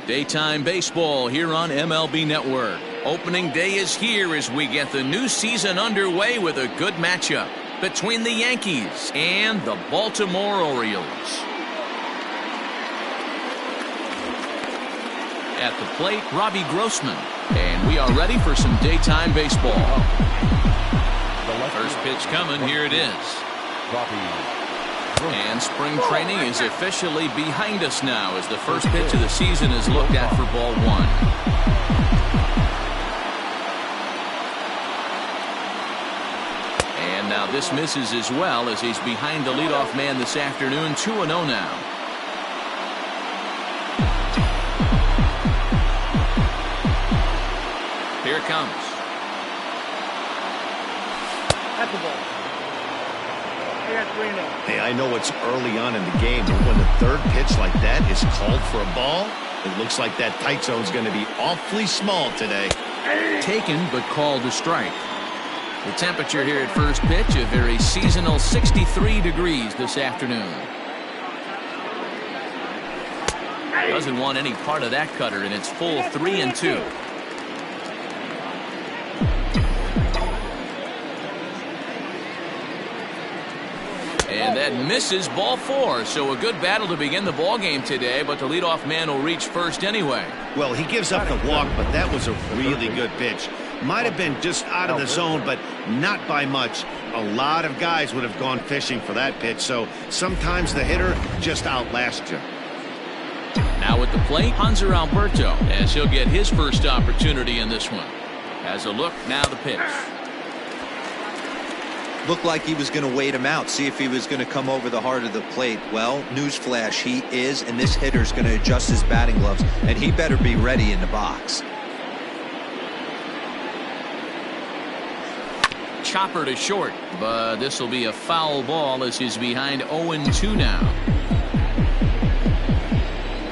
Daytime baseball here on MLB Network. Opening day is here as we get the new season underway with a good matchup between the Yankees and the Baltimore Orioles. At the plate, Robbie Grossman. And we are ready for some daytime baseball. First pitch coming, here it is. And spring training is officially behind us now as the first pitch of the season is looked at for ball one. And now this misses as well as he's behind the leadoff man this afternoon. 2-0 now. Here it comes. At the ball. Hey, I know it's early on in the game, but when the third pitch like that is called for a ball, it looks like that tight zone's going to be awfully small today. Taken but called a strike. The temperature here at first pitch, a very seasonal 63 degrees this afternoon. Doesn't want any part of that cutter, and it's full 3-2. And that misses, ball four. So a good battle to begin the ball game today, but the leadoff man will reach first anyway. Well, he gives up the walk, but that was a really good pitch. Might have been just out of the zone, but not by much. A lot of guys would have gone fishing for that pitch, so sometimes the hitter just outlasts you. Now at the plate, Hanser Alberto, as he'll get his first opportunity in this one. Has a look, now the pitch. Looked like he was going to wait him out, see if he was going to come over the heart of the plate. Well, newsflash, he is, and this hitter's going to adjust his batting gloves, and he better be ready in the box. Chopper to short, but this will be a foul ball as he's behind 0-2 now.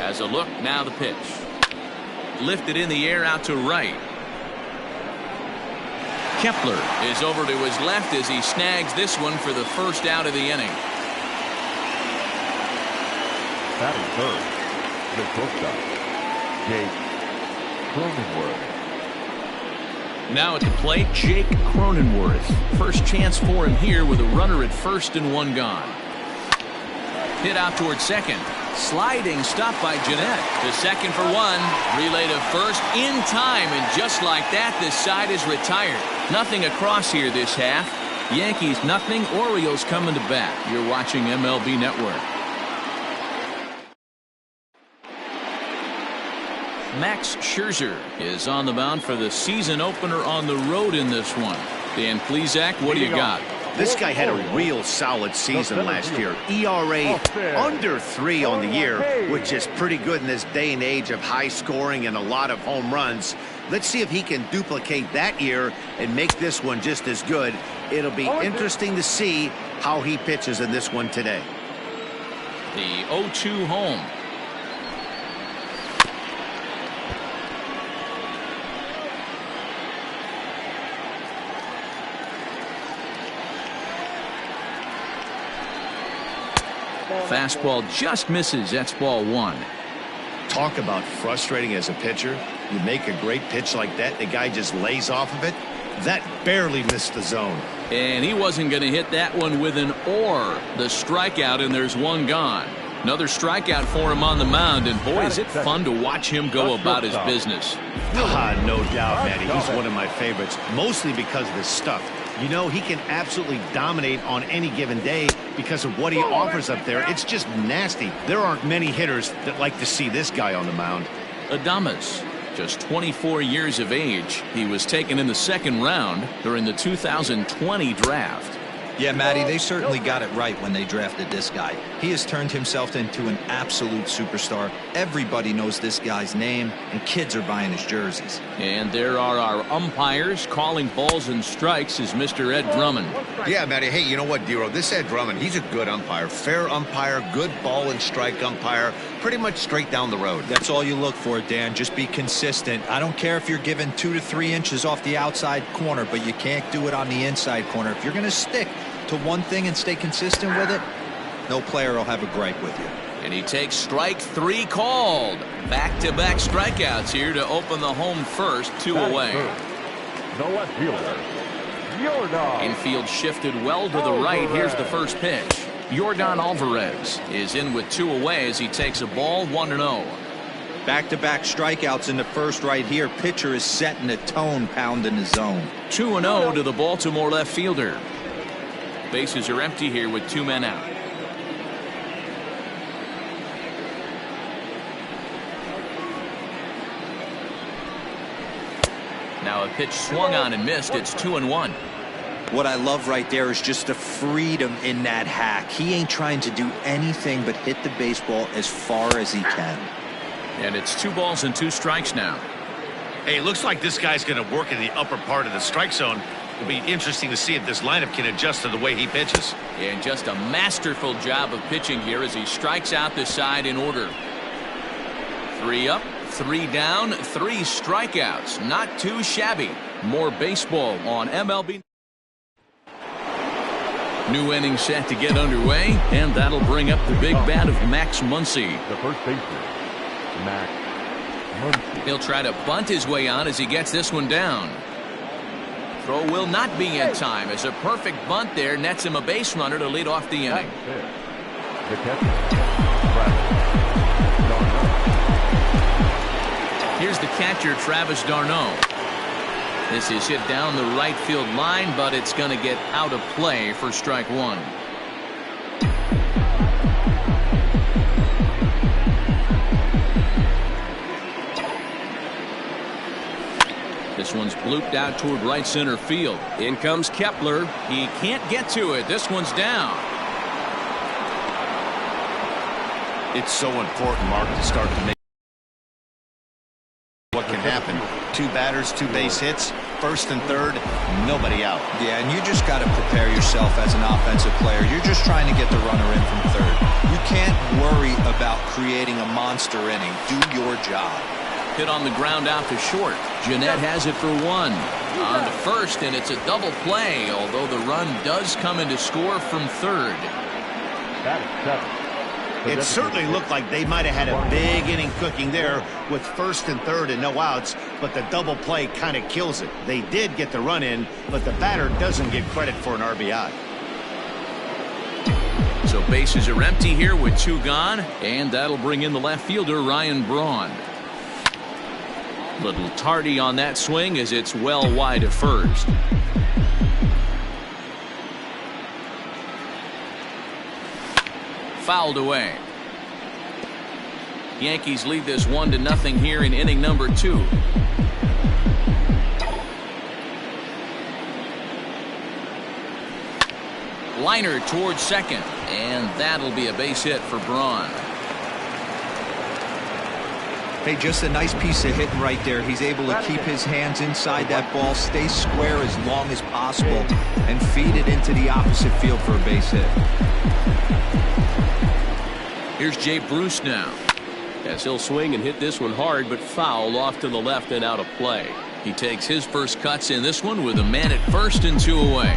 Has a look, now the pitch. Lifted in the air out to right. Kepler is over to his left as he snags this one for the first out of the inning. Batting third, the shortstop, Jake Cronenworth. Now at the plate, Jake Cronenworth. First chance for him here with a runner at first and one gone. Hit out towards second. Sliding stop by Jeanette. To second for one. Relay to first in time, and just like that, this side is retired. Nothing across here this half. Yankees nothing. Orioles coming to bat. You're watching MLB Network. Max Scherzer is on the mound for the season opener on the road in this one. Dan Plesac, what do you got? This guy had a real solid season last year. ERA under 3 on the year, which is pretty good in this day and age of high scoring and a lot of home runs. Let's see if he can duplicate that year and make this one just as good. It'll be interesting to see how he pitches in this one today. The 0-2 home. Fastball just misses. That's ball one. Talk about frustrating as a pitcher. You make a great pitch like that, the guy just lays off of it. That barely missed the zone. And he wasn't going to hit that one with an or. The strikeout, and there's one gone. Another strikeout for him on the mound, and boy, is it fun to watch him go about his business. No doubt, Matty. He's one of my favorites, mostly because of his stuff. You know, he can absolutely dominate on any given day because of what he offers up there. It's just nasty. There aren't many hitters that like to see this guy on the mound. Adames, just 24 years of age. He was taken in the second round during the 2020 draft. Yeah, Matty, they certainly got it right when they drafted this guy. He has turned himself into an absolute superstar. Everybody knows this guy's name, and kids are buying his jerseys. And there are our umpires calling balls and strikes is Mr. Ed Drummond. Yeah, Matty, hey, you know what, Dero? This Ed Drummond, he's a good umpire. Fair umpire, good ball and strike umpire. Pretty much straight down the road. That's all you look for, Dan. Just be consistent. I don't care if you're given 2 to 3 inches off the outside corner, but you can't do it on the inside corner. If you're going to stick to one thing and stay consistent with it, no player will have a gripe with you. And he takes strike 3 called. Back-to-back strikeouts here to open the home first, 2 away. The left fielder, Yordan. Infield shifted well to the right. Here's the first pitch. Yordan Alvarez is in with 2 away as he takes a ball, 1-0. Back-to-back strikeouts in the first right here. Pitcher is setting the tone, pounding the zone. 2-0 to the Baltimore left fielder. Bases are empty here with 2 men out. Now a pitch swung on and missed. It's 2-1. What I love right there is just the freedom in that hack. He ain't trying to do anything but hit the baseball as far as he can. And it's 2 balls and 2 strikes now. Hey, it looks like this guy's going to work in the upper part of the strike zone. It'll be interesting to see if this lineup can adjust to the way he pitches. And just a masterful job of pitching here as he strikes out the side in order. 3 up, 3 down, 3 strikeouts. Not too shabby. More baseball on MLB. New inning set to get underway, and that'll bring up the big bat of Max Muncy. The first baseman, Max Muncy. He'll try to bunt his way on as he gets this one down. Throw will not be in time as a perfect bunt there nets him a base runner to lead off the inning. The catcher, Travis Darno. Here's the catcher, Travis Darno. This is hit down the right field line, but it's going to get out of play for strike 1. This one's blooped out toward right center field. In comes Kepler. He can't get to it. This one's down. It's so important, Mark, to start to make what can happen. 2 batters, 2 base hits, first and third, nobody out. Yeah, and you just got to prepare yourself as an offensive player. You're just trying to get the runner in from third. You can't worry about creating a monster inning. Do your job. Hit on the ground out to short. Jeanette has it for 1. On to first, and it's a double play, although the run does come in to score from third. That is 7. It certainly looked like they might have had a big inning cooking there with first and third and no outs, but the double play kind of kills it. They did get the run in, but the batter doesn't get credit for an RBI. So bases are empty here with 2 gone, and that'll bring in the left fielder, Ryan Braun. Little tardy on that swing as it's well wide of first. Fouled away. Yankees lead this 1-0 here in inning number 2. Liner towards second, and that'll be a base hit for Braun. Hey, just a nice piece of hitting right there. He's able to keep his hands inside that ball, stay square as long as possible, and feed it into the opposite field for a base hit. Here's Jay Bruce now, as he'll swing and hit this one hard, but foul off to the left and out of play. He takes his first cuts in this one with a man at first and 2 away.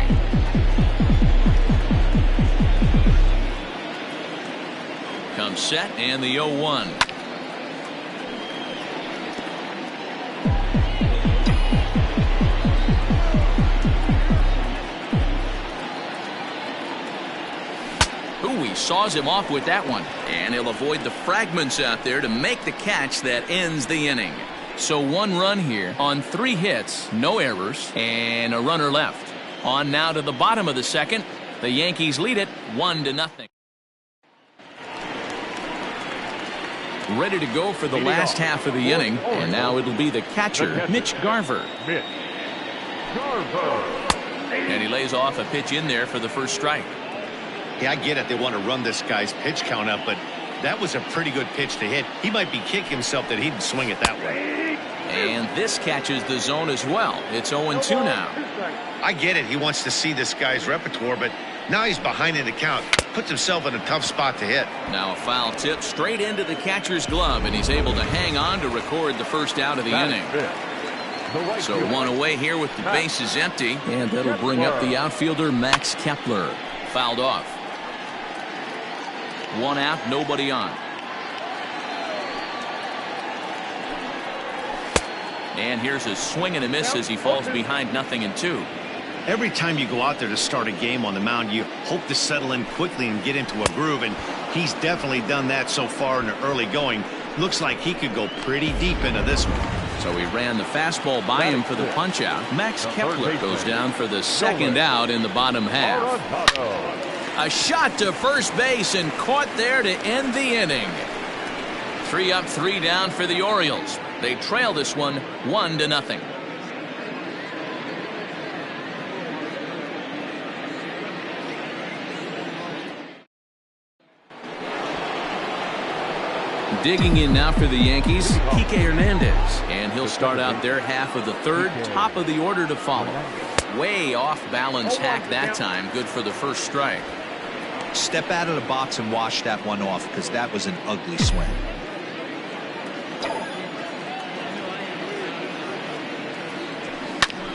Comes set and the 0-1. He saws him off with that one, and he'll avoid the fragments out there to make the catch that ends the inning. So 1 run here on 3 hits, no errors, and a runner left. On now to the bottom of the second. The Yankees lead it 1-0. Ready to go for the last half of the inning, and now it'll be the catcher, Mitch Garver. And he lays off a pitch in there for the first strike. Yeah, I get it. They want to run this guy's pitch count up, but that was a pretty good pitch to hit. He might be kicking himself that he didn't swing it that way. And this catches the zone as well. It's 0-2 now. I get it. He wants to see this guy's repertoire, but now he's behind in the count. Puts himself in a tough spot to hit. Now a foul tip straight into the catcher's glove, and he's able to hang on to record the first out of the inning. So 1 away here with the bases empty, and that'll bring up the outfielder, Max Kepler. Fouled off. One out, nobody on. And here's a swing and a miss as he falls behind 0-2. Every time you go out there to start a game on the mound, you hope to settle in quickly and get into a groove, and he's definitely done that so far in the early going. Looks like he could go pretty deep into this one. So he ran the fastball by him for the punch out. Max Kepler goes down for the second out in the bottom half. A shot to first base and caught there to end the inning. 3 up, 3 down for the Orioles. They trail this one 1-0. Digging in now for the Yankees, Kike Hernandez, and he'll start out their half of the third, top of the order to follow. Way off balance hack that time, good for the first strike. Step out of the box and wash that one off, because that was an ugly swing.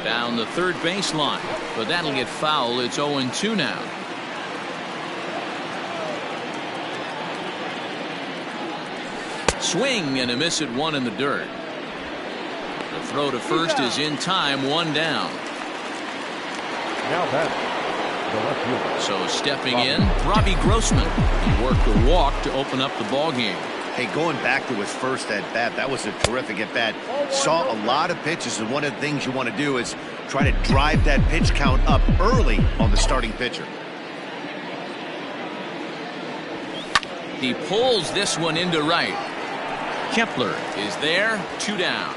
Down the third baseline, but that'll get foul. It's 0-2 now. Swing and a miss at 1 in the dirt. The throw to first is in time, 1 down. Now that's the left fielder. So stepping in, Robbie Grossman. He worked a walk to open up the ballgame. Hey, going back to his first at bat, that was a terrific at bat. Saw a lot of pitches, and one of the things you want to do is try to drive that pitch count up early on the starting pitcher. He pulls this one into right. Kepler is there, 2 down.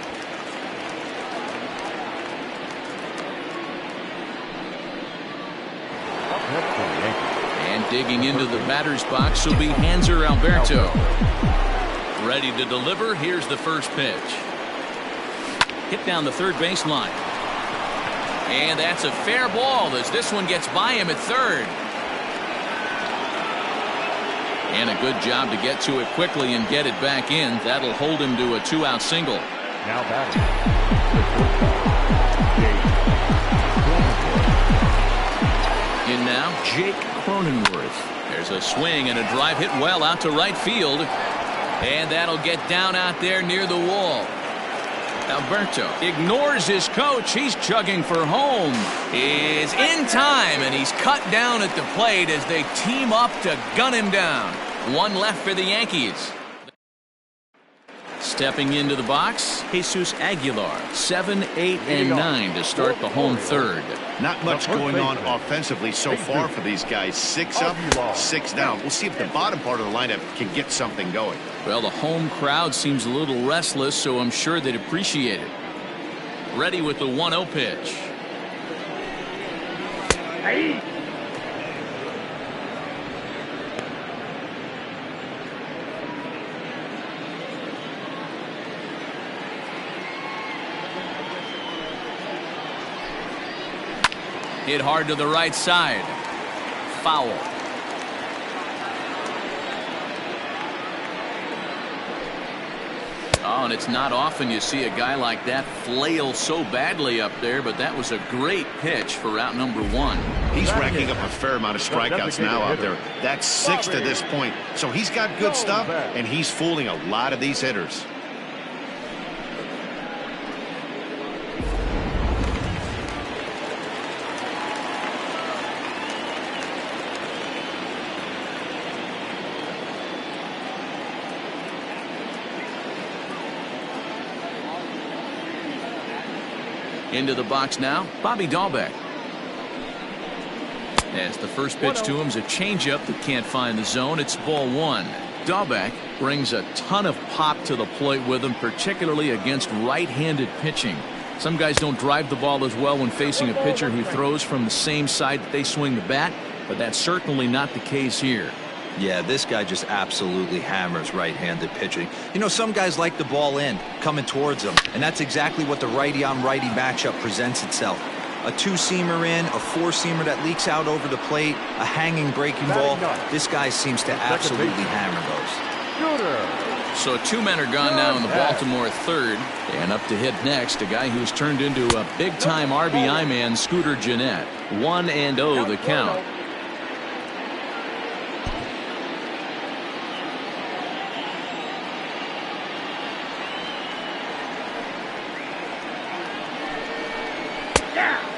And digging into the batter's box will be Hanser Alberto. Ready to deliver. Here's the first pitch. Hit down the third baseline. And that's a fair ball as this one gets by him at third. And a good job to get to it quickly and get it back in. That'll hold him to a 2-out single. Now batting, In now, Jake Cronenworth. There's a swing and a drive hit well out to right field. And that'll get down out there near the wall. Alberto ignores his coach. He's chugging for home. Is in time, and he's cut down at the plate as they team up to gun him down. 1 left for the Yankees. Stepping into the box, Jesus Aguilar. 7, 8, and 9 to start the home third. Not much going on offensively so far for these guys. 6 up, 6 down. We'll see if the bottom part of the lineup can get something going. Well, the home crowd seems a little restless, so I'm sure they'd appreciate it. Ready with the 1-0 pitch. Hey. Hit hard to the right side. Foul. Oh, and it's not often you see a guy like that flail so badly up there, but that was a great pitch for out number 1. He's racking up a fair amount of strikeouts now out there. That's 6 to this point. So he's got good stuff, and he's fooling a lot of these hitters. Into the box now, Bobby Dahlbeck. As the first pitch to him is a changeup that can't find the zone. It's ball 1. Dahlbeck brings a ton of pop to the plate with him, particularly against right-handed pitching. Some guys don't drive the ball as well when facing a pitcher who throws from the same side that they swing the bat, but that's certainly not the case here. Yeah, this guy just absolutely hammers right-handed pitching. You know, some guys like the ball in, coming towards them, and that's exactly what the righty-on-righty matchup presents itself. A 2-seamer in, a 4-seamer that leaks out over the plate, a hanging breaking ball. This guy seems to absolutely hammer those. So 2 men are gone now in the Baltimore third, and up to hit next, a guy who's turned into a big-time RBI man, Scooter Gennett. 1-0 the count.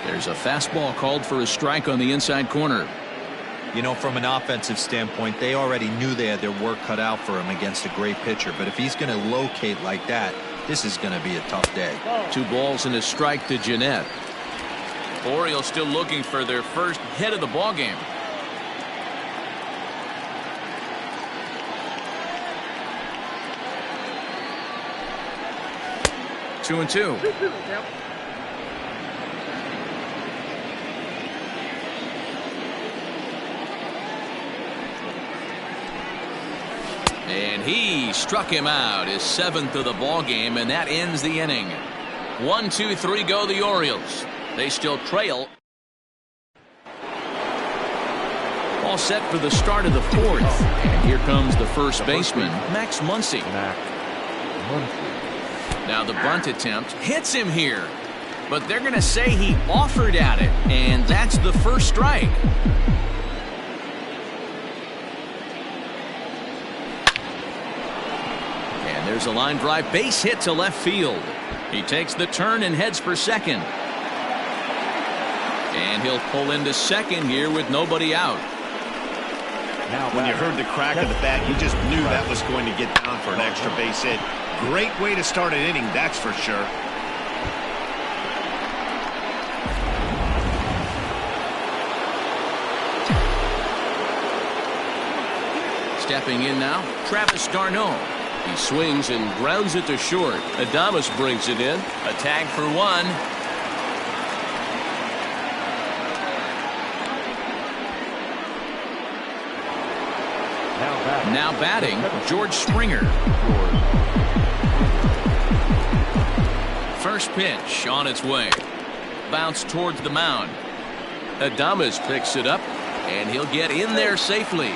There's a fastball called for a strike on the inside corner. You know, from an offensive standpoint, they already knew they had their work cut out for him against a great pitcher. But if he's going to locate like that, this is going to be a tough day. 2 balls and a strike to Jeanette. Orioles still looking for their first hit of the ball game. Two and two. And he struck him out, his 7th of the ball game, and that ends the inning. 1, 2, 3 go the Orioles. They still trail. All set for the start of the 4th. And here comes the first baseman, Max Muncy. Now the bunt attempt hits him here. But they're going to say he offered at it, and that's the first strike. There's a line drive base hit to left field. He takes the turn and heads for second. And he'll pull into second here with nobody out. Now, when you heard the crack of the bat, you just knew that was going to get down for an extra base hit. Great way to start an inning, that's for sure. Stepping in now, Travis d'Arnaud. He swings and grounds it to short. Adames brings it in. A tag for 1. Now batting, George Springer. First pitch on its way. Bounce towards the mound. Adames picks it up, and he'll get in there safely.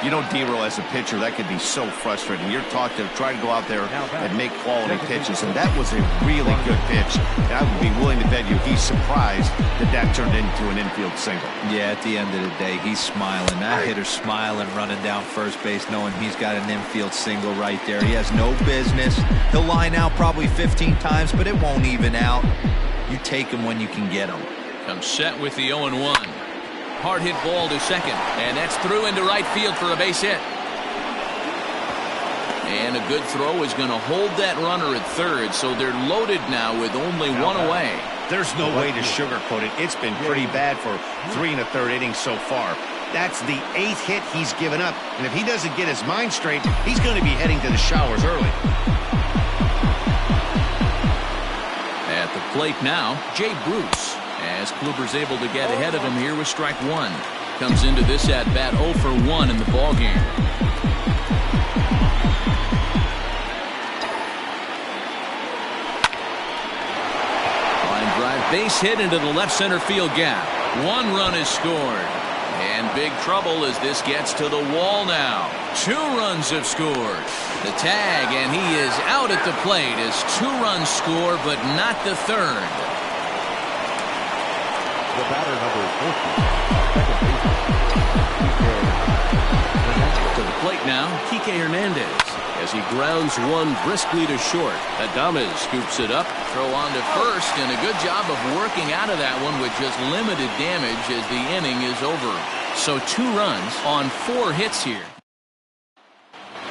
You know, D-Roll, as a pitcher, that could be so frustrating. You're taught to try to go out there and make quality pitches, and that was a really good pitch. I would be willing to bet you he's surprised that turned into an infield single. Yeah, at the end of the day, he's smiling. That hitter's smiling, running down first base, knowing he's got an infield single right there. He has no business. He'll line out probably 15 times, but it won't even out. You take him when you can get him. Comes set with the 0-1. Hard hit ball to second, and that's through into right field for a base hit. And a good throw is going to hold that runner at third, so they're loaded now with only 1 away. There's no way to sugarcoat it. It's been pretty bad for 3 1/3 innings so far. That's the 8th hit he's given up, and if he doesn't get his mind straight, he's going to be heading to the showers early. At the plate now, Jay Bruce. As Kluber's able to get ahead of him here with strike 1. Comes into this at bat 0 for 1 in the ball game. Line drive base hit into the left center field gap. 1 run is scored. And big trouble as this gets to the wall now. 2 runs have scored. The tag, and he is out at the plate as 2 runs score, but not the third. The batter, number 14. To the plate now, Kike Hernandez. As he grounds 1 briskly to short. Adames scoops it up, throw on to first, and a good job of working out of that one with just limited damage as the inning is over. So 2 runs on 4 hits here.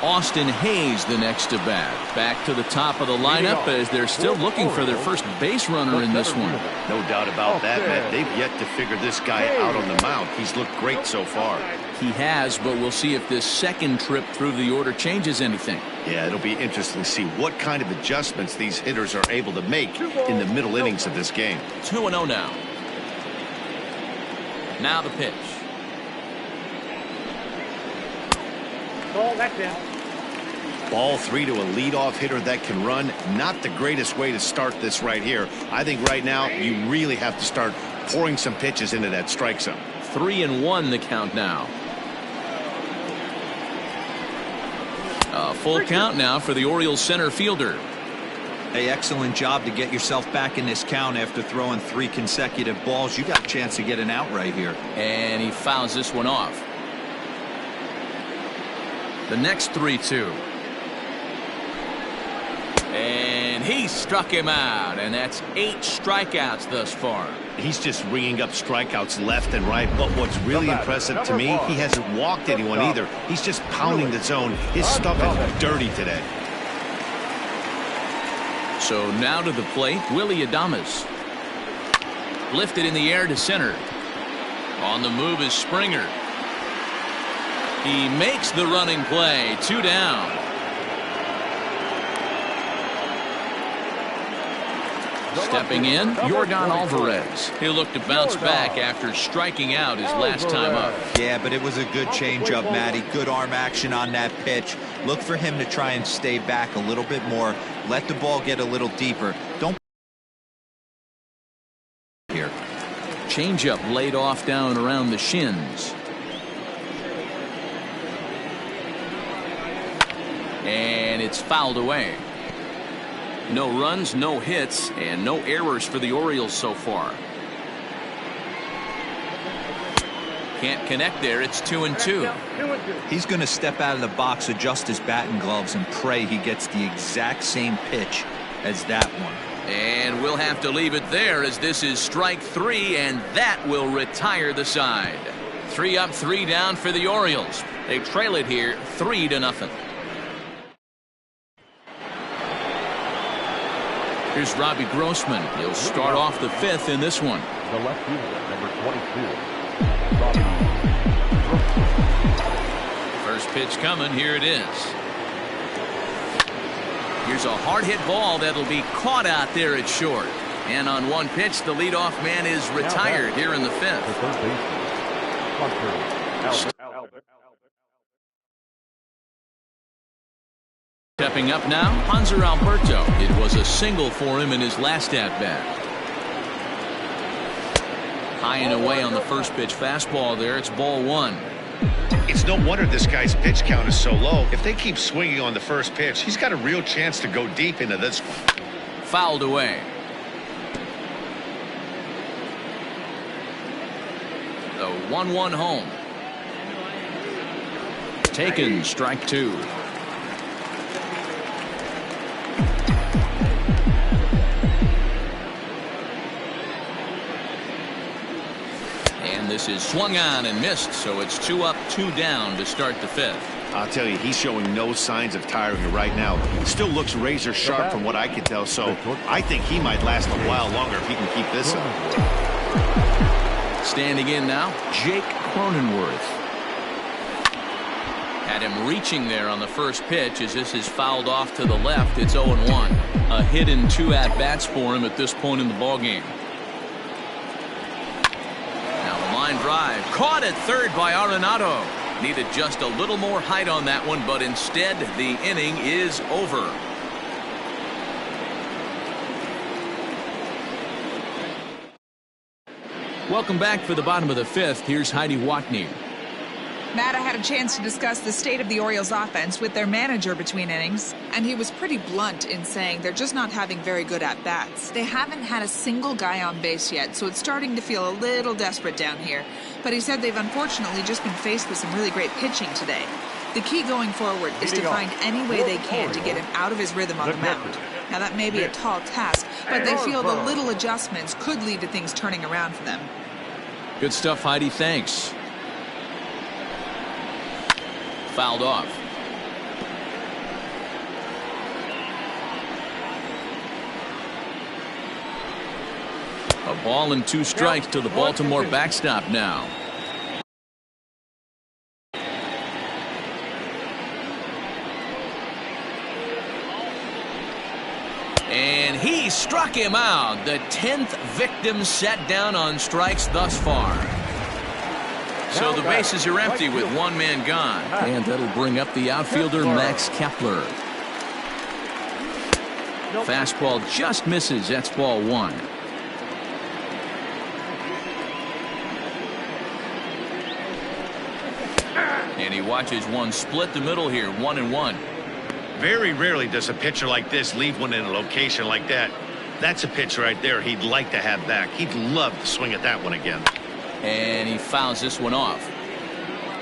Austin Hayes the next to bat. Back to the top of the lineup as they're still looking for their first base runner in this one. No doubt about that, Matt. They've yet to figure this guy out on the mound. He's looked great so far. He has, but we'll see if this second trip through the order changes anything. Yeah, it'll be interesting to see what kind of adjustments these hitters are able to make in the middle innings of this game. 2-0 now. Now the pitch. Ball, that's in. Ball 3 to a leadoff hitter that can run. Not the greatest way to start this right here. I think right now you really have to start pouring some pitches into that strike zone. 3-1 the count now. A full count now for the Orioles center fielder. Hey, excellent job to get yourself back in this count after throwing 3 consecutive balls. You got a chance to get an out right here. And he fouls this one off. The next 3-2. And He struck him out, and that's 8 strikeouts thus far. He's just ringing up strikeouts left and right, but what's really impressive to me, he hasn't walked anyone either. He's just pounding the zone. His stuff is dirty today. So now to the plate, Willie Adames. Lifted in the air to center. On the move is Springer. He makes the running play. 2 down. Stepping in, Yordan Alvarez. He'll look to bounce back after striking out his last time up. Yeah, but it was a good changeup, Matty. Good arm action on that pitch. Look for him to try and stay back a little bit more. Let the ball get a little deeper. Don't here. Changeup laid off down around the shins. And it's fouled away. No runs, no hits, and no errors for the Orioles so far. Can't connect there. It's 2-2. He's going to step out of the box, adjust his batting gloves, and pray he gets the exact same pitch as that one. And we'll have to leave it there as this is strike 3, and that will retire the side. 3 up, 3 down for the Orioles. They trail it here 3-0. Here's Robbie Grossman. He'll start off the 5th in this one. The left fielder, number 22. First pitch coming. Here it is. Here's a hard hit ball that'll be caught out there at short. And on one pitch, the leadoff man is retired here in the 5th. Stepping up now, Hanser Alberto. It was a single for him in his last at-bat. High and away on the first pitch fastball there. It's ball 1. It's no wonder this guy's pitch count is so low. If they keep swinging on the first pitch, he's got a real chance to go deep into this one. Fouled away. The 1-1 home. Taken, strike 2. And this is swung on and missed, so it's 2 up, 2 down to start the 5th. I'll tell you, he's showing no signs of tiring right now. Still looks razor sharp from what I can tell, so I think he might last a while longer if he can keep this up. Standing in now, Jake Cronenworth. Had him reaching there on the first pitch as this is fouled off to the left. It's 0-1. A hit in 2 at-bats for him at this point in the ballgame. Now a line drive. Caught at third by Arenado. Needed just a little more height on that one, but instead the inning is over. Welcome back for the bottom of the 5th. Here's Heidi Watney. Matt, I had a chance to discuss the state of the Orioles offense with their manager between innings, and he was pretty blunt in saying they're just not having very good at-bats. They haven't had a single guy on base yet, so it's starting to feel a little desperate down here. But he said they've unfortunately just been faced with some really great pitching today. The key going forward is to find any way they can to get him out of his rhythm on the mound. Now that may be a tall task, but they feel the little adjustments could lead to things turning around for them. Good stuff, Heidi. Thanks. Fouled off. A ball and 2 strikes to the Baltimore backstop now. And he struck him out. The 10th victim set down on strikes thus far. So the bases are empty with 1 man gone. And that'll bring up the outfielder Max Kepler. Fastball just misses. That's ball 1. And he watches one split the middle here. 1-1. Very rarely does a pitcher like this leave one in a location like that. That's a pitch right there he'd like to have back. He'd love to swing at that one again. And he fouls this one off.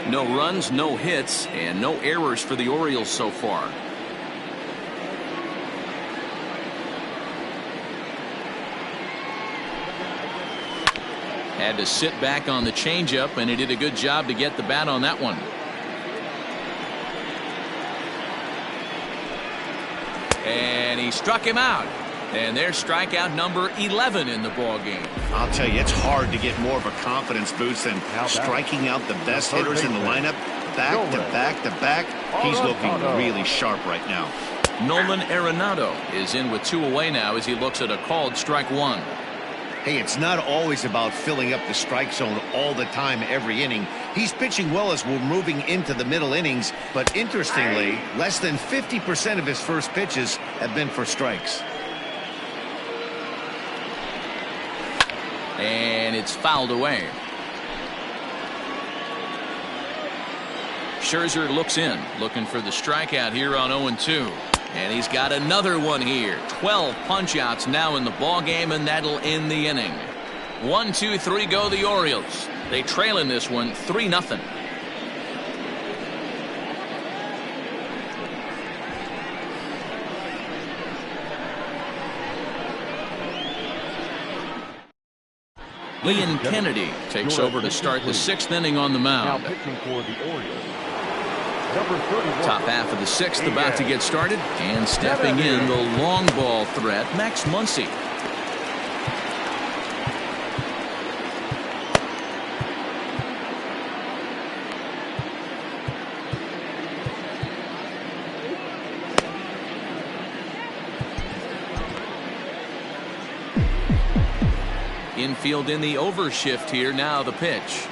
No runs, no hits, and no errors for the Orioles so far. Had to sit back on the changeup, and he did a good job to get the bat on that one. And he struck him out. And there's strikeout number 11 in the ball game. I'll tell you, it's hard to get more of a confidence boost than striking out the best hitters in the lineup back to back to back. He's looking really sharp right now. Nolan Arenado is in with 2 away now as he looks at a called strike 1. Hey, it's not always about filling up the strike zone all the time every inning. He's pitching well as we're moving into the middle innings, but interestingly, less than 50% of his first pitches have been for strikes. And it's fouled away. Scherzer looks in, looking for the strikeout here on 0-2. And he's got another one here. 12 punch-outs now in the ball game, and that'll end the inning. 1, 2, 3 go the Orioles. They trail in this one 3-0. Ian Kennedy takes over to start the 6th inning on the mound. Now pitching for the Orioles. Top half of the 6th about to get started, and stepping in the long ball threat, Max Muncy. Infield in the overshift here. Now the pitch.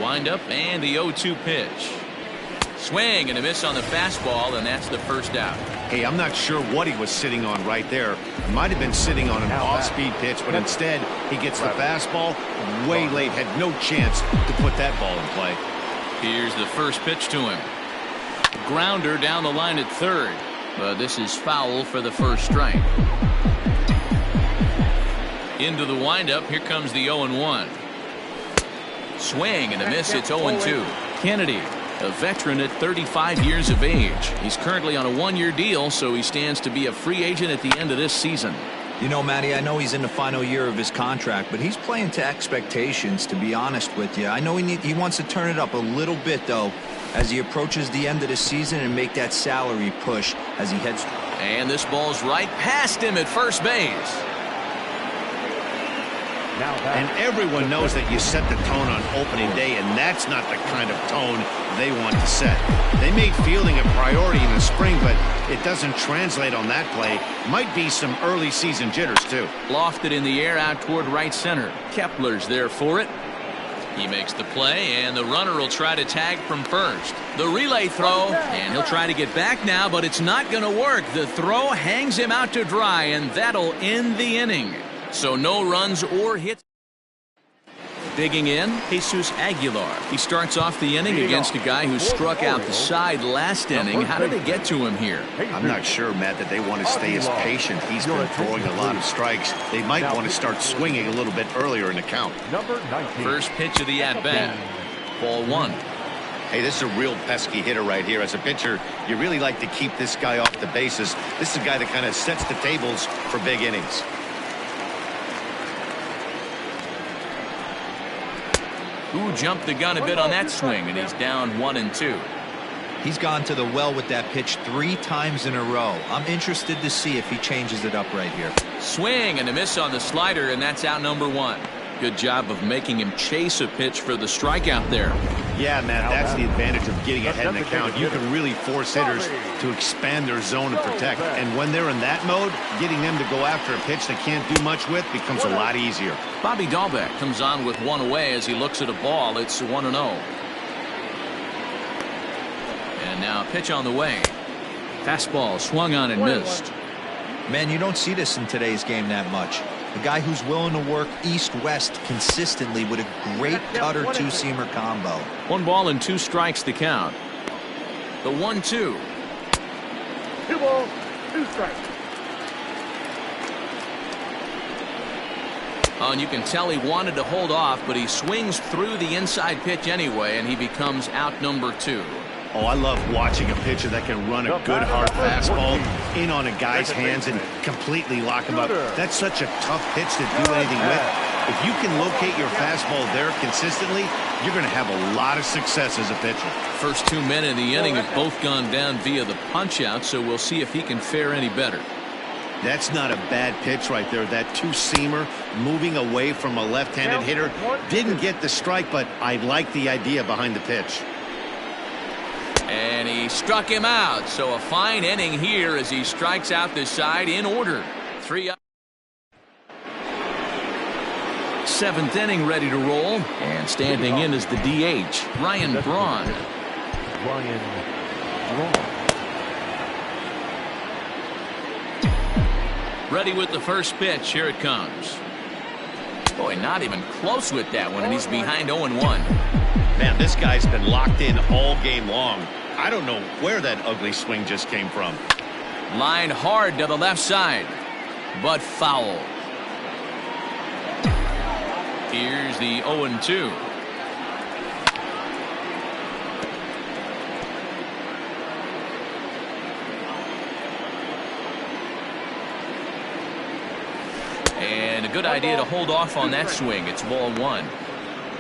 Windup and the 0-2 pitch. Swing and a miss on the fastball, and that's the first out. Hey, I'm not sure what he was sitting on right there. He might have been sitting on an off-speed pitch, but instead he gets the fastball way late. Had no chance to put that ball in play. Here's the first pitch to him. Grounder down the line at third. But this is foul for the first strike. Into the windup. Here comes the 0-1. Swing and a miss. It's 0-2. Kennedy, a veteran at 35 years of age. He's currently on a 1-year deal, so he stands to be a free agent at the end of this season. You know, Matty, I know he's in the final year of his contract, but he's playing to expectations, to be honest with you. I know he wants to turn it up a little bit, though, as he approaches the end of the season and make that salary push as he heads. And this ball's right past him at first base. And everyone knows that you set the tone on opening day, and that's not the kind of tone they want to set. They made fielding a priority in the spring, but it doesn't translate on that play. Might be some early season jitters, too. Lofted in the air out toward right center. Kepler's there for it. He makes the play, and the runner will try to tag from first. The relay throw, and he'll try to get back now, but it's not going to work. The throw hangs him out to dry, and that'll end the inning. So no runs or hits. Digging in, Jesus Aguilar. He starts off the inning against a guy who struck out the side last inning. How did they get to him here? I'm not sure, Matt, that they want to stay as patient. He's been throwing a lot of strikes. They might want to start swinging a little bit earlier in the count. First pitch of the at-bat. Ball 1. Hey, this is a real pesky hitter right here. As a pitcher, you really like to keep this guy off the bases. This is a guy that kind of sets the tables for big innings. Who jumped the gun a bit on that swing, and he's down 1-2. He's gone to the well with that pitch 3 times in a row. I'm interested to see if he changes it up right here. Swing and a miss on the slider, and that's out number 1. Good job of making him chase a pitch for the strikeout there. Yeah, Matt, that's the advantage of getting ahead in the count. You can really force hitters to expand their zone and protect. And when they're in that mode, getting them to go after a pitch they can't do much with becomes a lot easier. Bobby Dahlbeck comes on with 1 away as he looks at a ball. It's 1-0. And now a pitch on the way. Fastball swung on and missed. Man, you don't see this in today's game that much. A guy who's willing to work east-west consistently with a great cutter two-seamer combo. 1 ball and 2 strikes to count. The 1-2. 2 balls, 2 strikes. And you can tell he wanted to hold off, but he swings through the inside pitch anyway, and he becomes out number 2. Oh, I love watching a pitcher that can run a good hard fastball in on a guy's hands and completely lock him up. That's such a tough pitch to do anything with. If you can locate your fastball there consistently, you're going to have a lot of success as a pitcher. First 2 men in the inning have both gone down via the punch-out, so we'll see if he can fare any better. That's not a bad pitch right there. That two-seamer moving away from a left-handed hitter. Didn't get the strike, but I like the idea behind the pitch. And he struck him out. So a fine inning here as he strikes out this side in order. 3 up. 7th inning ready to roll. And standing in is the DH, Ryan Braun. Ryan Braun. Ready with the first pitch. Here it comes. Boy, not even close with that one, and he's behind 0-1. Man, this guy's been locked in all game long. I don't know where that ugly swing just came from. Line hard to the left side, but foul. Here's the 0-2. And a good idea to hold off on that swing. It's ball 1.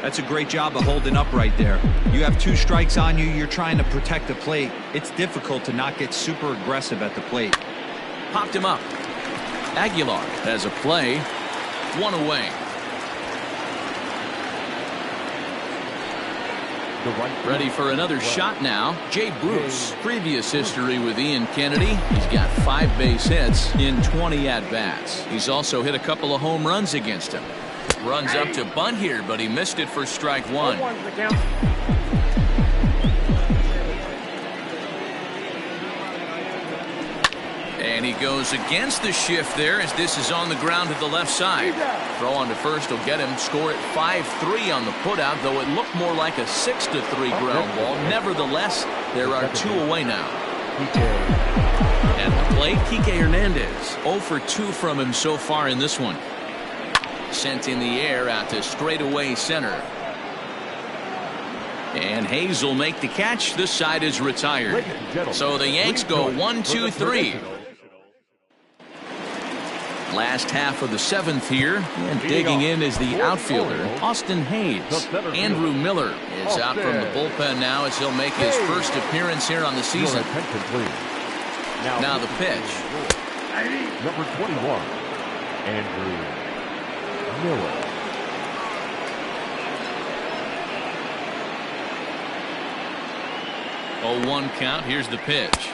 That's a great job of holding up right there. You have 2 strikes on you. You're trying to protect the plate. It's difficult to not get super aggressive at the plate. Popped him up. Aguilar has a play. 1 away. Ready for another shot now. Jay Bruce. Previous history with Ian Kennedy. He's got 5 base hits in 20 at-bats. He's also hit a couple of home runs against him. Runs up to bunt here, but he missed it for strike 1. And he goes against the shift there as this is on the ground to the left side. Throw on to first will get him. Score at 5-3 on the putout, though it looked more like a 6-3 ground ball. Nevertheless, there are 2 away now. At the plate, Kike Hernandez. 0 for 2 from him so far in this one. Sent in the air out to straightaway center. And Hayes will make the catch. This side is retired. So the Yanks go 1-2-3. Last half of the 7th here, and digging in is the outfielder, Austin Hayes. Andrew Miller is out from the bullpen now as he'll make his first appearance here on the season. Now the pitch. Number 21, Andrew Miller. 0-1 count. Here's the pitch.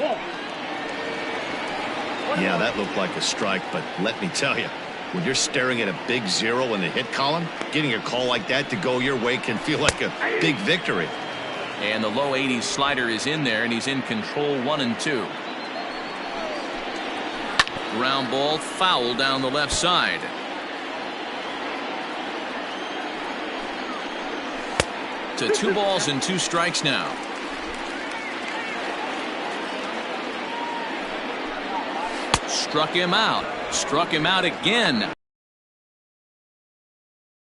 Yeah, that looked like a strike, but let me tell you, when you're staring at a big 0 in the hit column, getting a call like that to go your way can feel like a big victory. And the low 80s slider is in there, and he's in control 1-2. Ground ball foul down the left side. To 2 balls and 2 strikes now. Struck him out. Struck him out again.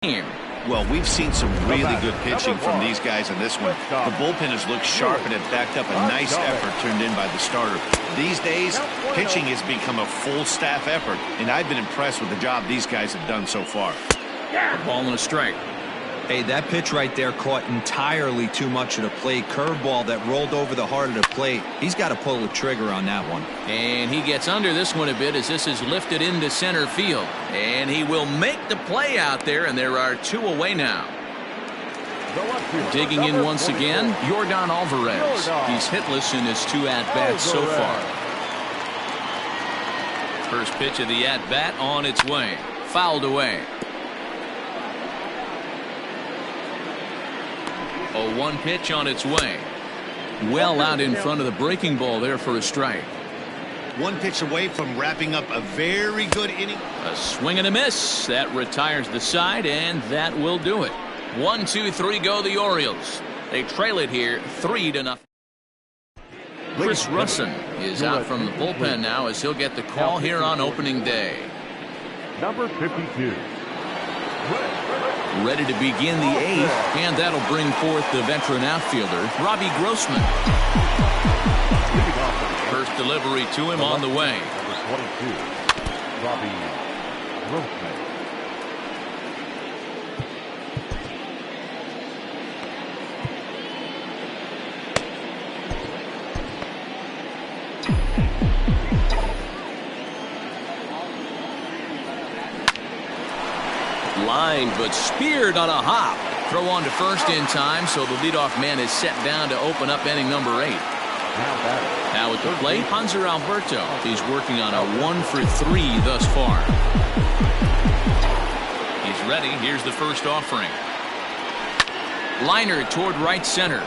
Well, we've seen some really good pitching from these guys in this one. The bullpen has looked sharp and it backed up a nice effort turned in by the starter. These days, pitching has become a full staff effort, and I've been impressed with the job these guys have done so far. A ball and a strike. Hey, that pitch right there caught entirely too much of the plate. Curveball that rolled over the heart of the plate. He's got to pull the trigger on that one. And he gets under this one a bit as this is lifted into center field. And he will make the play out there, and there are 2 away now. Digging in once again, Yordan Alvarez. He's hitless in his 2 at-bats so far. First pitch of the at-bat on its way. Fouled away. 0-1 pitch on its way. Well out in front of the breaking ball there for a strike. 1 pitch away from wrapping up a very good inning. A swing and a miss. That retires the side, and that will do it. 1-2-3 go the Orioles. They trail it here 3-0. Chris Russin is out from the bullpen now as he'll get the call here on opening day. Number 52, Ready to begin the 8th, and that'll bring forth the veteran outfielder, Robbie Grossman. First delivery to him on the way. Number 22, Robbie Grossman. Lined but speared on a hop. Throw on to first in time, so the leadoff man is set down to open up inning number 8. Now at the plate, Hanser Alberto. He's working on a 1-for-3 thus far. He's ready. Here's the first offering. Liner toward right center.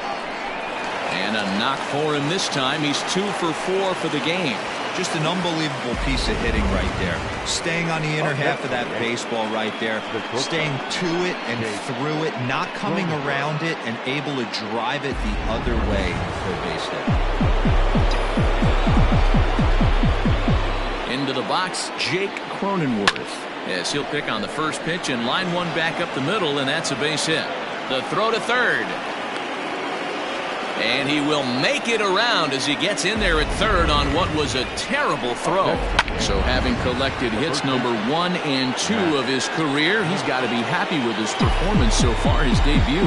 And a knock for him this time. He's 2-for-4 for the game. Just an unbelievable piece of hitting right there. Staying on the inner half of that baseball right there. Staying to it and through it. Not coming around it and able to drive it the other way for a base hit. Into the box, Jake Cronenworth. Yes, he'll pick on the first pitch and line one back up the middle, and that's a base hit. The throw to third. And he will make it around as he gets in there at third on what was a terrible throw. So having collected hits number 1 and 2 of his career, he's got to be happy with his performance so far, his debut.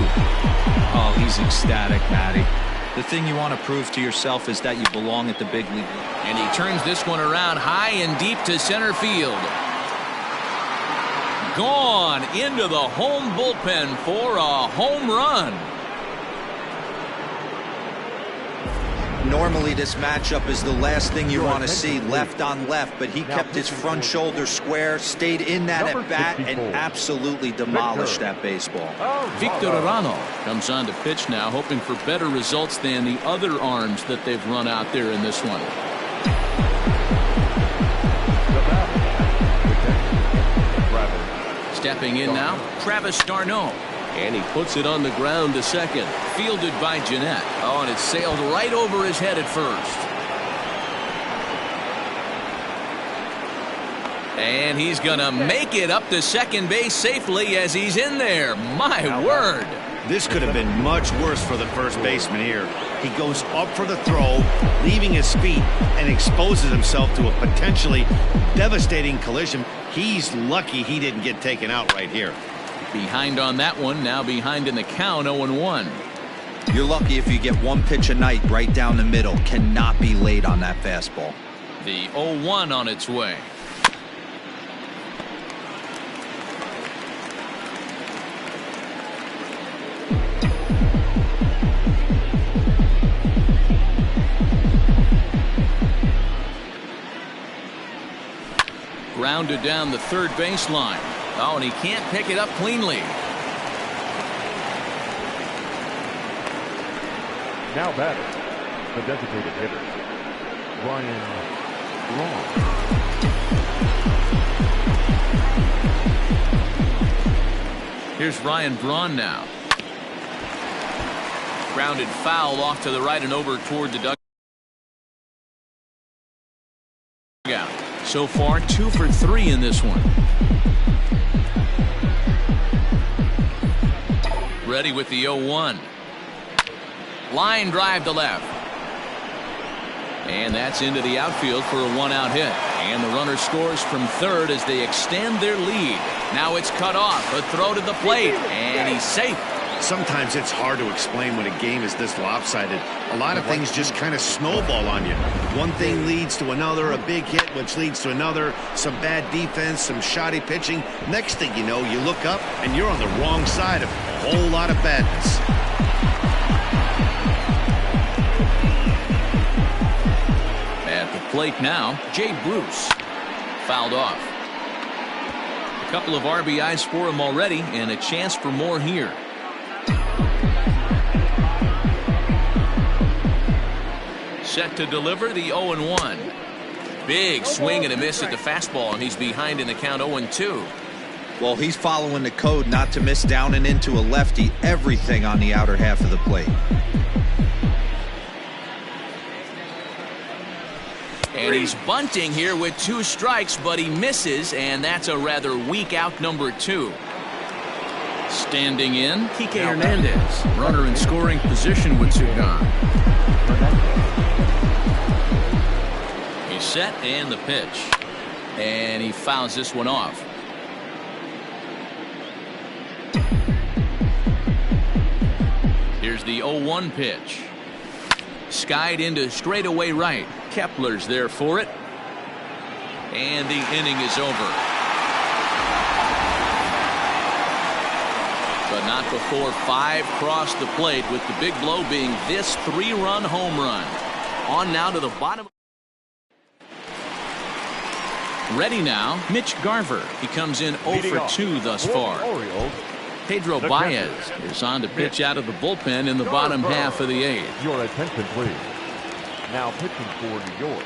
Oh, he's ecstatic, Matty. The thing you want to prove to yourself is that you belong at the big league. And he turns this one around high and deep to center field. Gone into the home bullpen for a home run. Normally this matchup is the last thing you want to see, left on left, but he kept his front shoulder square, stayed in that at bat, and absolutely demolished that baseball. Victor Arano comes on to pitch now, hoping for better results than the other arms that they've run out there in this one. Stepping in now, Travis d'Arnaud. And he puts it on the ground to second. Fielded by Jeanette. Oh, and it sailed right over his head at first. And he's going to make it up to second base safely as he's in there. My word. This could have been much worse for the first baseman here. He goes up for the throw, leaving his feet, and exposes himself to a potentially devastating collision. He's lucky he didn't get taken out right here. Behind on that one, now behind in the count, 0-1. You're lucky if you get one pitch a night right down the middle. Cannot be late on that fastball. The 0-1 on its way. Grounded down the third baseline. Oh, and he can't pick it up cleanly. Now batter, the designated hitter, Ryan Braun. Here's Ryan Braun now. Grounded foul off to the right and over toward the dugout. So far, 2 for 3 in this one. Ready with the 0-1. Line drive to left. And that's into the outfield for a 1-out hit. And the runner scores from third as they extend their lead. Now it's cut off. A throw to the plate. And he's safe. Sometimes it's hard to explain when a game is this lopsided. A lot of things just kind of snowball on you. One thing leads to another, a big hit, which leads to another, some bad defense, some shoddy pitching. Next thing you know, you look up and you're on the wrong side of a whole lot of badness. At the plate now, Jay Bruce. Fouled off. A couple of RBIs for him already, and a chance for more here. Set to deliver the 0-1. Big swing and a miss at the fastball, and he's behind in the count 0-2. Well, he's following the code not to miss down and into a lefty. Everything on the outer half of the plate. And he's bunting here with 2 strikes, but he misses, and that's a rather weak out number 2. Standing in, Kike Hernandez. Runner in scoring position with two gone. He's set and the pitch. And he fouls this one off. Here's the 0-1 pitch. Skied into straightaway right. Kepler's there for it. And the inning is over. But not before 5 crossed the plate, with the big blow being this 3-run home run. On now to the bottom. Ready now, Mitch Garver. He comes in 0 for 2 thus far. Pedro Baez is on to pitch out of the bullpen in the bottom half of the 8th. Your attention, please. Now pitching for New York.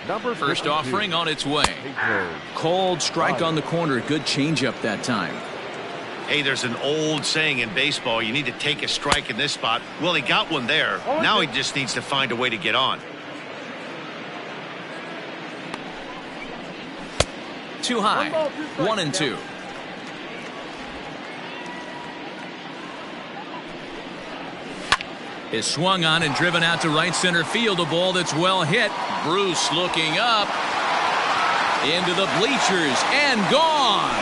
Number First 52. offering on its way. Cold strike on the corner. Good changeup that time. Hey, there's an old saying in baseball, you need to take a strike in this spot. Well, he got one there. Now he just needs to find a way to get on. Too high. 1-2. Is swung on and driven out to right center field. A ball that's well hit. Bruce looking up into the bleachers and gone.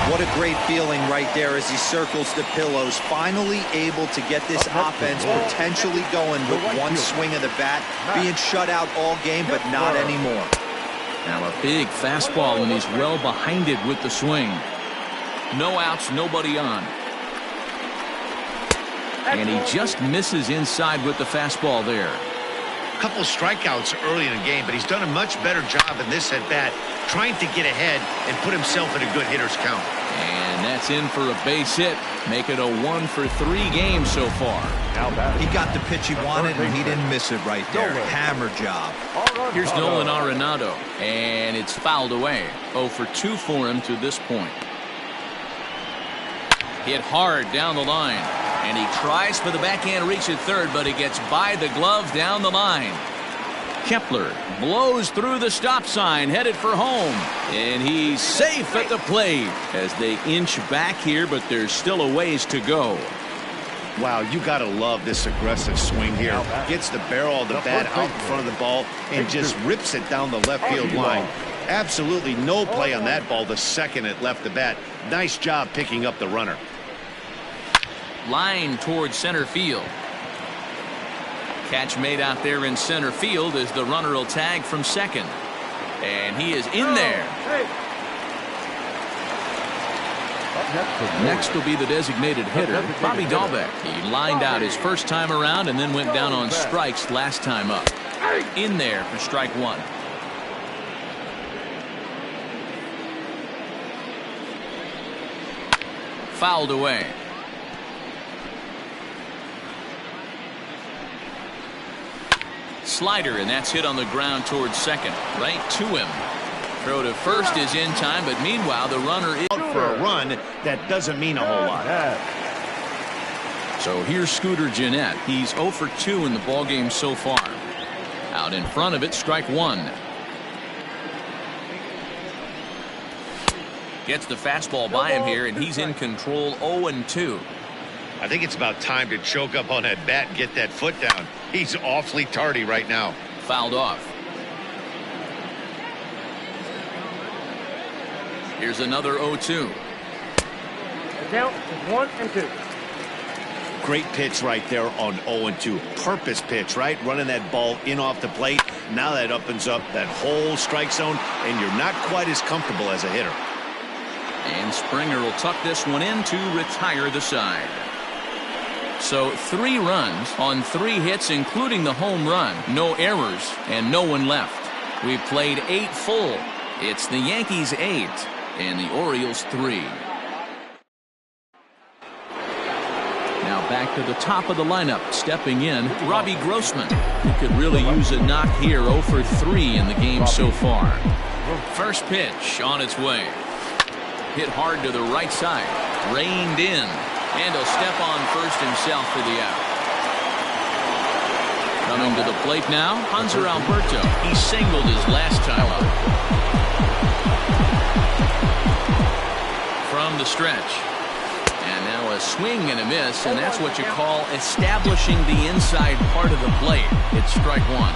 What a great feeling right there as he circles the pillows. Finally able to get this offense potentially going with one swing of the bat. Being shut out all game, but not anymore. Now a big fastball, and he's well behind it with the swing. No outs, nobody on. And he just misses inside with the fastball there. A couple strikeouts early in the game, but he's done a much better job in this at bat, trying to get ahead and put himself in a good hitter's count. And that's in for a base hit. Make it a 1 for 3 game so far. He got the pitch he wanted, and he didn't miss it right there. Hammer job. Here's Nolan Arenado, and it's fouled away. 0 for 2 for him to this point. Hit hard down the line, and he tries for the backhand reach at third, but he gets by the glove down the line. Kepler blows through the stop sign, headed for home, and he's safe at the plate as they inch back here, but there's still a ways to go. Wow, you got to love this aggressive swing here. Gets the barrel of the bat out in front of the ball and just rips it down the left field line. Absolutely no play on that ball the second it left the bat. Nice job picking up the runner. Line towards center field. Catch made out there in center field as the runner will tag from second. And he is in there. Next will be the designated hitter, Bobby Dahlbeck. He lined out his first time around and then went down on strikes last time up. In there for strike 1. Fouled away. Slider, and that's hit on the ground towards second. Right to him. Throw to first is in time, but meanwhile the runner is out for a run. That doesn't mean a whole lot. So here's Scooter Gennett. He's 0 for 2 in the ballgame so far. Out in front of it, strike 1. Gets the fastball by him here, and he's in control. 0-2. I think it's about time to choke up on that bat and get that foot down. He's awfully tardy right now. Fouled off. Here's another 0-2. The count is 1-2. Great pitch right there on 0-2. Purpose pitch, right? Running that ball in off the plate. Now that opens up that whole strike zone, and you're not quite as comfortable as a hitter. And Springer will tuck this one in to retire the side. So 3 runs on 3 hits, including the home run. No errors and no one left. We've played 8 full. It's the Yankees 8 and the Orioles 3. Now back to the top of the lineup. Stepping in, Robbie Grossman. He could really use a knock here. 0 for 3 in the game so far. First pitch on its way. Hit hard to the right side. Reined in. And he'll step on first himself for the out. Coming to the plate now, Hanser Alberto. He singled his last time up. From the stretch, swing and a miss, and that's what you call establishing the inside part of the plate. It's strike one.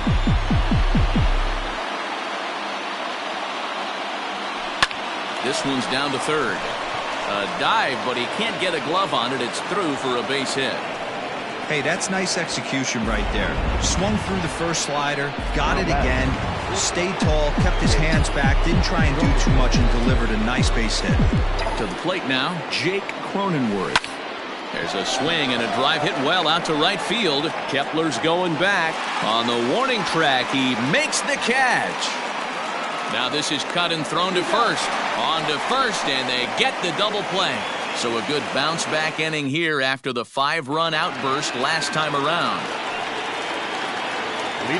This one's down to third. A dive, but he can't get a glove on it. It's through for a base hit. Hey, that's nice execution right there. Swung through the first slider, got it again, stayed tall, kept his hands back, didn't try and do too much, and delivered a nice base hit. To the plate now, Jake Cronenworth. There's a swing and a drive hit well out to right field. Kepler's going back. On the warning track, he makes the catch. Now this is cut and thrown to first. On to first, and they get the double play. So a good bounce-back inning here after the 5-run outburst last time around.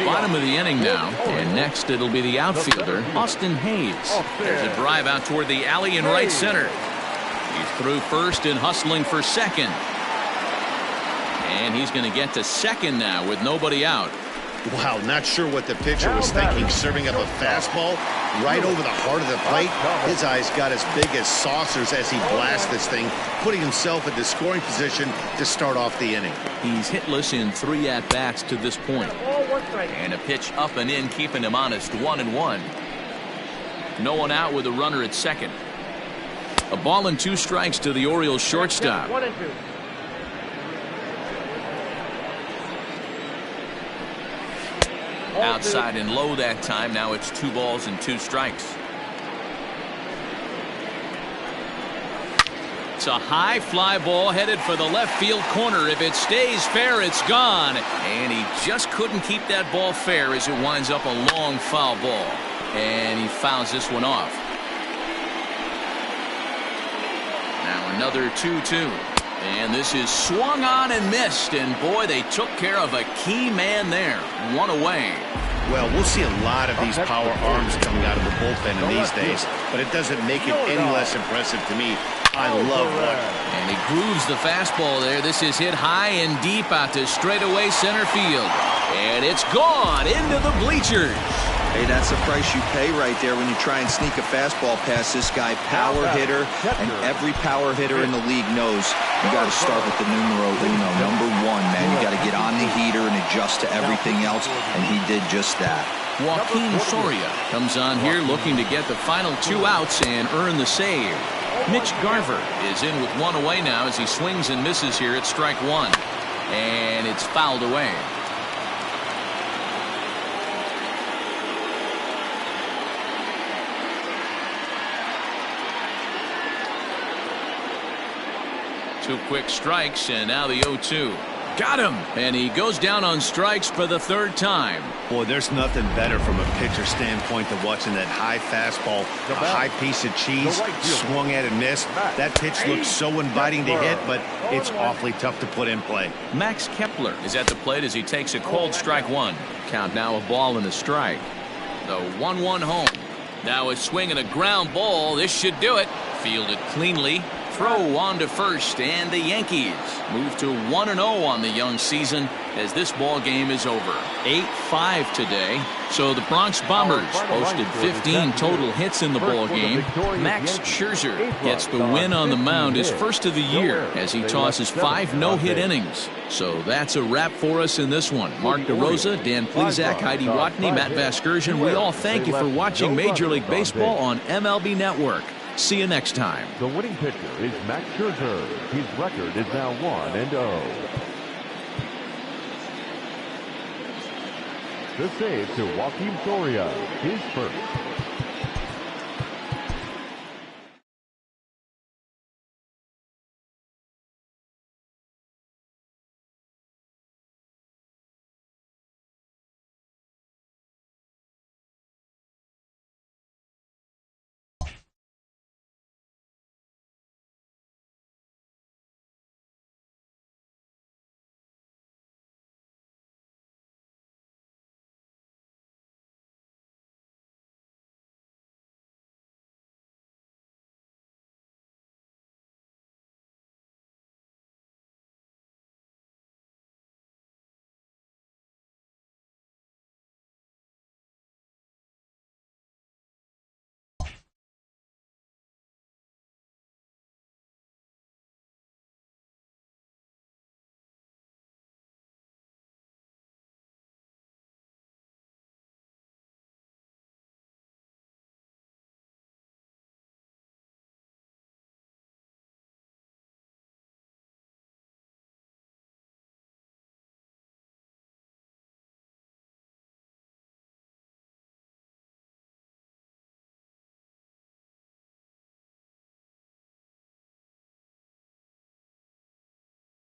Bottom of the inning now, and next it'll be the outfielder, Austin Hayes. There's a drive out toward the alley in right center. He's through first and hustling for second. And he's going to get to second now with nobody out. Wow, not sure what the pitcher was thinking, serving up a fastball right over the heart of the plate. His eyes got as big as saucers as he blasts this thing, putting himself in the scoring position to start off the inning. He's hitless in 3 at-bats to this point. And a pitch up and in, keeping him honest, 1-1. No one out with a runner at second. A ball and 2 strikes to the Orioles shortstop. 1-2. Outside and low that time. Now it's 2 balls and 2 strikes. It's a high fly ball headed for the left field corner. If it stays fair, it's gone. And he just couldn't keep that ball fair as it winds up a long foul ball. And he fouls this one off. Now another 2-2. And this is swung on and missed. And boy, they took care of a key man there. 1 away. Well, we'll see a lot of these power arms coming out of the bullpen in these days, but it doesn't make it any less impressive to me. I love watching. And he grooves the fastball there. This is hit high and deep out to straightaway center field. And it's gone into the bleachers. Hey, that's the price you pay right there when you try and sneak a fastball past this guy. Power hitter, and every power hitter in the league knows you got to start with the numero uno, number 1, man. You got to get on the heater and adjust to everything else, and he did just that. Joaquin Soria comes on here looking to get the final 2 outs and earn the save. Mitch Garver is in with 1 away now as he swings and misses here at strike 1. And it's fouled away. Two quick strikes, and now the 0-2. Got him! And he goes down on strikes for the 3rd time. Boy, there's nothing better from a pitcher standpoint than watching that high fastball, a high piece of cheese, swung at and missed. That pitch looks so inviting to hit, but it's awfully tough to put in play. Max Kepler is at the plate as he takes a cold strike 1. Count now a ball and a strike. The 1-1 home. Now a swing and a ground ball. This should do it. Fielded cleanly. Throw on to first, and the Yankees move to 1-0 on the young season as this ball game is over. 8-5 today. So the Bronx Bombers posted 15 total hits in the ball game. Max Scherzer gets the win on the mound, his first of the year, as he tosses 5 no-hit innings. So that's a wrap for us in this one. Mark DeRosa, Dan Plesac, Heidi Watney, Matt Vasgersian, we all thank you for watching Major League Baseball on MLB Network. See you next time. The winning pitcher is Max Scherzer. His record is now 1-0. The save to Joaquin Soria, his first.